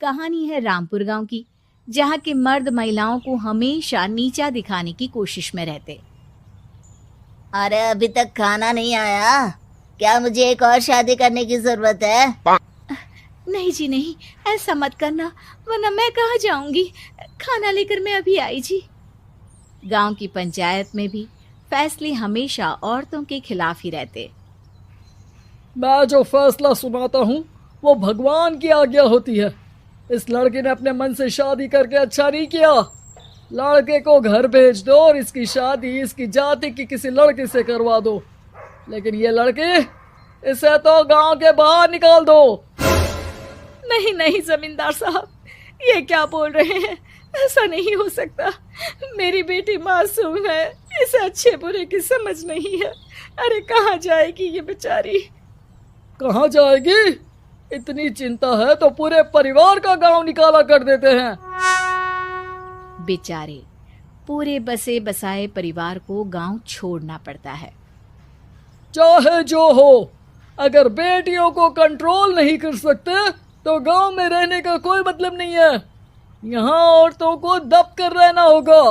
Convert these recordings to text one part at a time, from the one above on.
कहानी है रामपुर गांव की, जहां के मर्द महिलाओं को हमेशा नीचा दिखाने की कोशिश में रहते। अरे अभी तक खाना नहीं आया, क्या मुझे एक और शादी करने की जरूरत है? नहीं जी नहीं, ऐसा मत करना, वरना मैं कहाँ जाऊंगी। खाना लेकर मैं अभी आई जी। गांव की पंचायत में भी फैसले हमेशा औरतों के खिलाफ ही रहते। मैं जो फैसला सुनाता हूँ वो भगवान की आज्ञा होती है। इस लड़के ने अपने मन से शादी करके अच्छा नहीं किया। लड़के को घर भेज दो और इसकी शादी इसकी जाति की किसी लड़के से करवा दो, लेकिन ये लड़की, इसे तो गांव के बाहर निकाल दो। नहीं नहीं जमींदार साहब, ये क्या बोल रहे हैं? ऐसा नहीं हो सकता। मेरी बेटी मासूम है, इसे अच्छे बुरे की समझ नहीं है। अरे कहाँ जाएगी ये बेचारी? कहाँ जाएगी? इतनी चिंता है तो पूरे परिवार का गांव निकाला कर देते हैं। बेचारे पूरे बसे बसाए परिवार को गांव छोड़ना पड़ता है। चाहे जो हो, अगर बेटियों को कंट्रोल नहीं कर सकते तो गांव में रहने का कोई मतलब नहीं है। यहाँ औरतों को दब कर रहना होगा।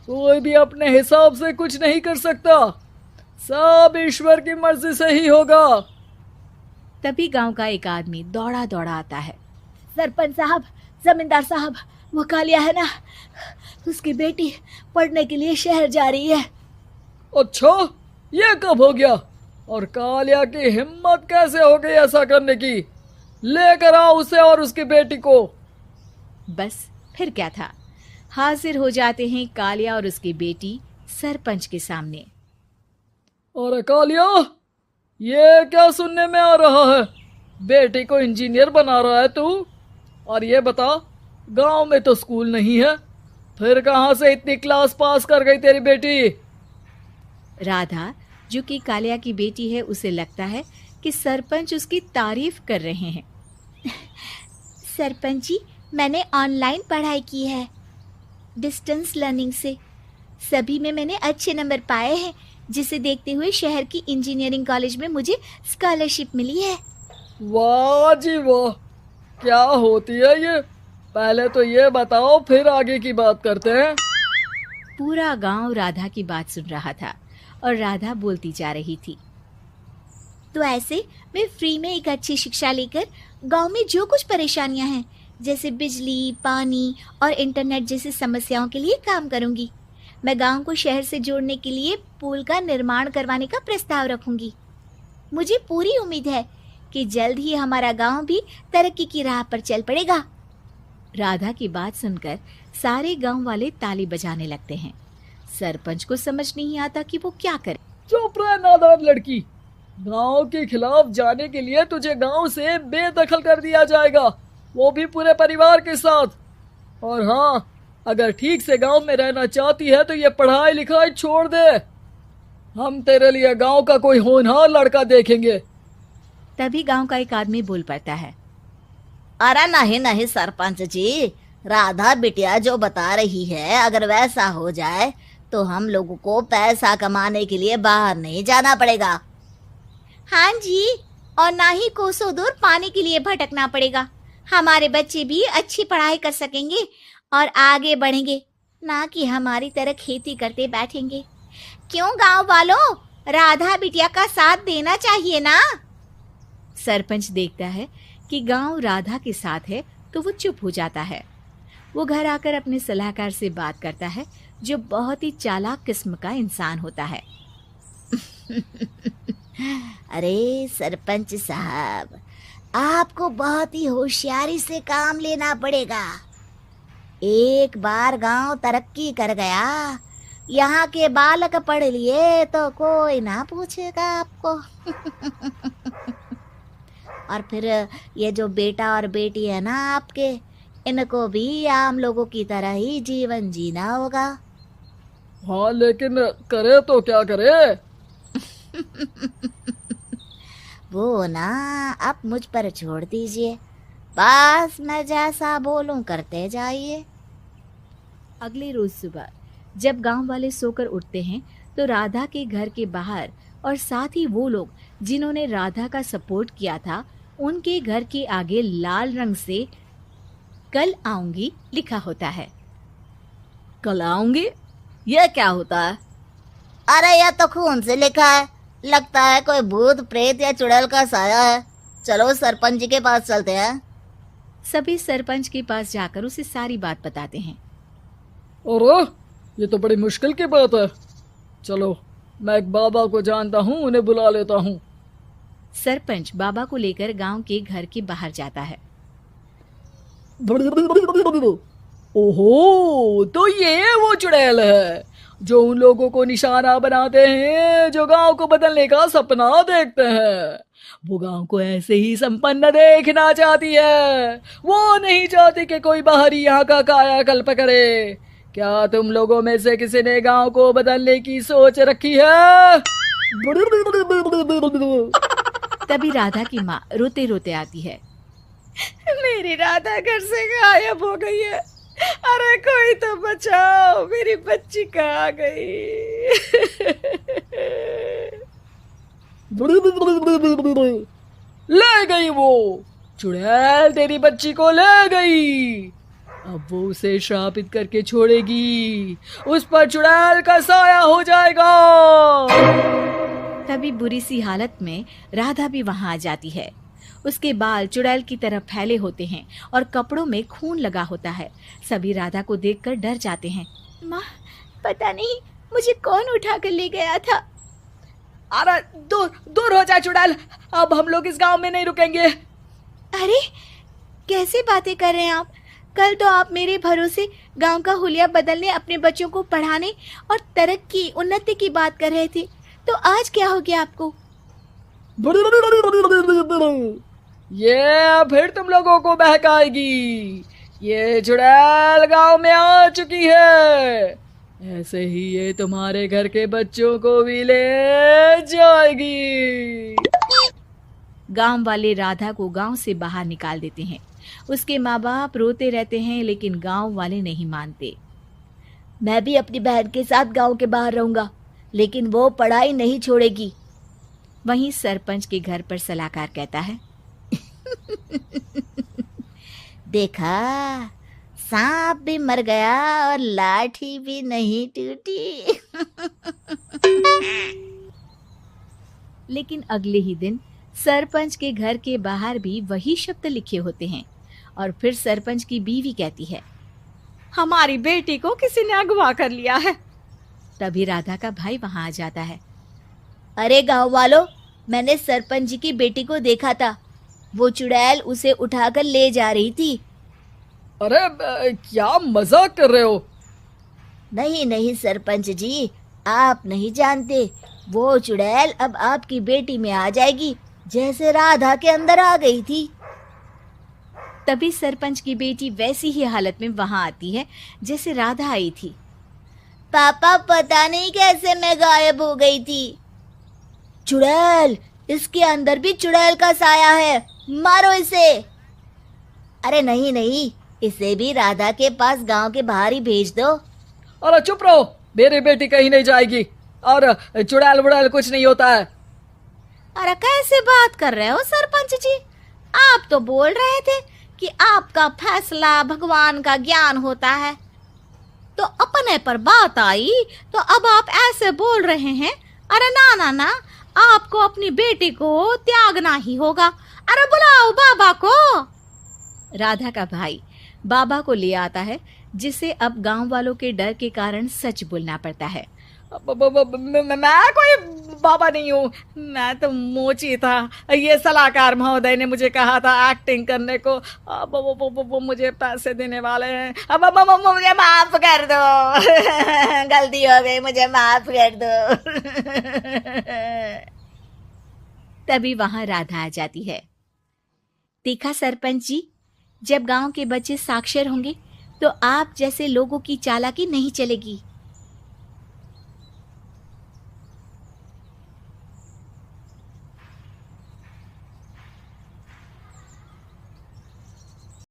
कोई भी अपने हिसाब से कुछ नहीं कर सकता, सब ईश्वर की मर्जी से ही होगा। तभी गांव का एक आदमी दौड़ा दौड़ा आता है। सरपंच साहब, जमींदार साहब, वो कालिया है ना, उसकी बेटी पढ़ने के लिए शहर जा रही है। अच्छा, ये कब हो गया? और कालिया की हिम्मत कैसे हो गई ऐसा करने की? लेकर आओ उसे और उसकी बेटी को। बस फिर क्या था, हाजिर हो जाते हैं कालिया और उसकी बेटी सरपंच के सामने। और कालिया, ये क्या सुनने में आ रहा है? बेटी को इंजीनियर बना रहा है तू? और ये बता, गांव में तो स्कूल नहीं है, फिर कहां से इतनी क्लास पास कर गई तेरी बेटी? राधा, जो कि कालिया की बेटी है, उसे लगता है कि सरपंच उसकी तारीफ कर रहे हैं। सरपंच जी, मैंने ऑनलाइन पढ़ाई की है, डिस्टेंस लर्निंग से। सभी में मैंने अच्छे नंबर पाए हैं, जिसे देखते हुए शहर की इंजीनियरिंग कॉलेज में मुझे स्कॉलरशिप मिली है। वाह जी वाह, क्या होती है ये? पहले तो ये बताओ, फिर आगे की बात करते हैं। पूरा गांव राधा की बात सुन रहा था और राधा बोलती जा रही थी। तो ऐसे मैं फ्री में एक अच्छी शिक्षा लेकर गांव में जो कुछ परेशानियां हैं, जैसे बिजली, पानी और इंटरनेट जैसी समस्याओं के लिए काम करूंगी। मैं गांव को शहर से जोड़ने के लिए पुल का निर्माण करवाने का प्रस्ताव रखूंगी। मुझे पूरी उम्मीद है कि जल्द ही हमारा गांव भी तरक्की की राह पर चल पड़ेगा। राधा की बात सुनकर सारे गांव वाले ताली बजाने लगते हैं। सरपंच को समझ नहीं आता कि वो क्या करे। चुप रह नादान लड़की, गांव के खिलाफ जाने के लिए तुझे गांव से बेदखल कर दिया जाएगा, वो भी पूरे परिवार के साथ। और हाँ, अगर ठीक से गांव में रहना चाहती है तो ये पढ़ाई लिखाई छोड़ दे। हम तेरे लिए गांव का कोई होनहार लड़का देखेंगे। तभी गांव का एक आदमी बोल पड़ता है। अरे नहीं नहीं सरपंच जी, राधा बिटिया जो बता रही है, अगर वैसा हो जाए तो हम लोगों को पैसा कमाने के लिए बाहर नहीं जाना पड़ेगा। हाँ जी, और ना ही कोसों दूर पानी के लिए भटकना पड़ेगा। हमारे बच्चे भी अच्छी पढ़ाई कर सकेंगे और आगे बढ़ेंगे, ना कि हमारी तरह खेती करते बैठेंगे। क्यों गांव वालों, राधा बिटिया का साथ देना चाहिए ना। सरपंच देखता है कि गांव राधा के साथ है तो वो चुप हो जाता है। वो घर आकर अपने सलाहकार से बात करता है, जो बहुत ही चालाक किस्म का इंसान होता है। अरे सरपंच साहब, आपको बहुत ही होशियारी से काम लेना पड़ेगा। एक बार गांव तरक्की कर गया, यहाँ के बालक पढ़ लिए तो कोई ना पूछेगा आपको। और फिर ये जो बेटा और बेटी है ना आपके, इनको भी आम लोगों की तरह ही जीवन जीना होगा। हाँ, लेकिन करे तो क्या करे? वो ना आप मुझ पर छोड़ दीजिए, बस मैं जैसा बोलूं करते जाइए। अगले रोज सुबह जब गांव वाले सोकर उठते हैं तो राधा के घर के बाहर और साथ ही वो लोग जिन्होंने राधा का सपोर्ट किया था, उनके घर के आगे लाल रंग से कल आऊंगी लिखा होता है। कल आऊंगी, यह क्या होता है? अरे यह तो खून से लिखा है, लगता है कोई भूत प्रेत या चुड़ैल का साया है। चलो सरपंच जी के पास चलते हैं। सभी सरपंच के पास जाकर उसे सारी बात बताते हैं। अरे ये तो बड़ी मुश्किल की बात है। चलो मैं एक बाबा को जानता हूँ, उन्हें बुला लेता हूँ। सरपंच बाबा को लेकर गांव के घर के बाहर जाता है। ओहो, तो ये वो चुड़ैल है जो उन लोगों को निशाना बनाते हैं जो गांव को बदलने का सपना देखते हैं। वो गांव को ऐसे ही संपन्न देखना चाहती है। वो नहीं चाहती कि कोई बाहरी यहाँ का कायाकल्प करे। क्या तुम लोगों में से किसी ने गांव को बदलने की सोच रखी है? तभी राधा की माँ रोते रोते आती है। मेरी राधा घर से गायब हो गई है। अरे कोई तो बचाओ, मेरी बच्ची कहाँ गई? ले गई वो चुड़ैल, तेरी बच्ची को ले गई। अब वो उसे श्रापित करके छोड़ेगी, उस पर चुड़ैल का साया हो जाएगा। तभी बुरी सी हालत में राधा भी वहां आ जाती है। उसके बाल चुड़ैल की तरह फैले होते हैं और कपड़ों में खून लगा होता है। सभी राधा को देखकर डर जाते हैं। माँ, पता नहीं मुझे कौन उठा कर ले गया था। अरे दूर दूर हो जा चुड़ैल, अब हम लोग इस गांव में नहीं रुकेंगे। अरे कैसी बातें कर रहे हैं आप? कल तो आप मेरे भरोसे गांव का हुलिया बदलने, अपने बच्चों को पढ़ाने और तरक्की उन्नति की बात कर रहे थे, तो आज क्या हो गया आपको? ये फिर तुम लोगों को बहकाएगी। ये चुड़ैल गांव में आ चुकी है, ऐसे ही ये तुम्हारे घर के बच्चों को भी ले जाएगी। गांव वाले राधा को गांव से बाहर निकाल देते हैं। उसके माँ बाप रोते रहते हैं, लेकिन गांव वाले नहीं मानते। मैं भी अपनी बहन के साथ गांव के बाहर रहूंगा, लेकिन वो पढ़ाई नहीं छोड़ेगी। वहीं सरपंच के घर पर सलाहकार कहता है। देखा, सांप भी मर गया और लाठी भी नहीं टूटी। लेकिन अगले ही दिन सरपंच के घर के बाहर भी वही शब्द लिखे होते हैं। और फिर सरपंच की बीवी कहती है, हमारी बेटी को किसी ने अगवा कर लिया है। तभी राधा का भाई वहां आ जाता है। अरे गांव वालों, मैंने सरपंच जी की बेटी को देखा था। वो चुड़ैल उसे उठाकर ले जा रही थी। अरे क्या मजाक कर रहे हो? नहीं नहीं सरपंच जी, आप नहीं जानते। वो चुड़ैल अब आपकी बेटी में आ जाएगी, जैसे राधा के अंदर आ गई थी। तभी सरपंच की बेटी वैसी ही हालत में वहां आती है जैसे राधा आई थी। पापा, पता नहीं कैसे मैं गायब हो गई थी। चुड़ैल, इसके अंदर भी चुड़ैल का साया है, मारो इसे। अरे नहीं नहीं, इसे भी राधा के पास गांव के बाहर ही भेज दो। अरे चुप रहो, मेरी बेटी कहीं नहीं जाएगी और चुड़ैल वुड़ैल कुछ नहीं होता है। अरे कैसे बात कर रहे हो सरपंच जी? आप तो बोल रहे थे कि आपका फैसला भगवान का ज्ञान होता है, तो अपने पर बात आई तो अब आप ऐसे बोल रहे हैं। अरे ना ना ना, आपको अपनी बेटी को त्यागना ही होगा। अरे बुलाओ बाबा को। राधा का भाई बाबा को ले आता है, जिसे अब गांव वालों के डर के कारण सच बोलना पड़ता है। मैं कोई बाबा नहीं हूँ, मैं तो मोची था। ये सलाहकार महोदय ने मुझे कहा था एक्टिंग करने को। अब वो मुझे पैसे देने वाले हैं। अब मुझे माफ कर दो। गलती हो गई, मुझे माफ कर दो। तभी वहां राधा आ जाती है। देखा सरपंच जी, जब गांव के बच्चे साक्षर होंगे तो आप जैसे लोगों की चालाकी नहीं चलेगी।